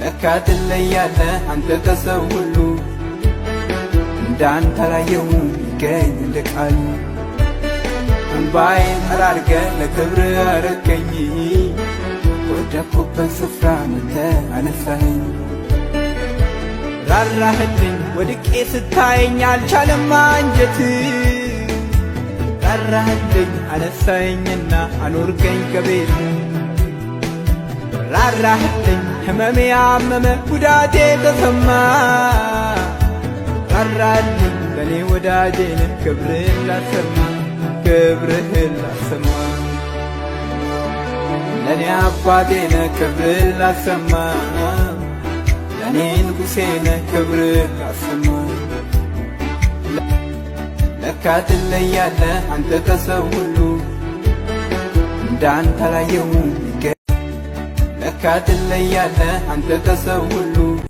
ለካ ትለያለህ አንተ ከሰው ሁሉ እንዳንተ አላየሁም ይገኝ እንደ ቃሉ እንባዬን ጠራርገ ለክብር አረከኝ ወደኩበት ስፍራ መተህ አነሳኸኝ ራራህልኝ ወድቄ ስታየኝ አልቻለም አንጀት ራራህልኝ አነሳኸኝና አኖርከኝ ከቤት ራራህልኝ ህመሜ ያመመ ጉዳቴ ተሰማ ራራህልኝ ለኔ ወዳጄ ነህ ክብርህን ላሰማ ክብርህን ላሰማ ለኔ አባቴ ነህ ክብርህን ላሰማ ለኔ ንጉሴ ነህ ክብርህን ላሰማ ለካ ትለያለህ አንተ ከሰው ሁሉ እንዳንተ አላየሁም ለካ ትለያለህ አንተ ከሰው ሁሉ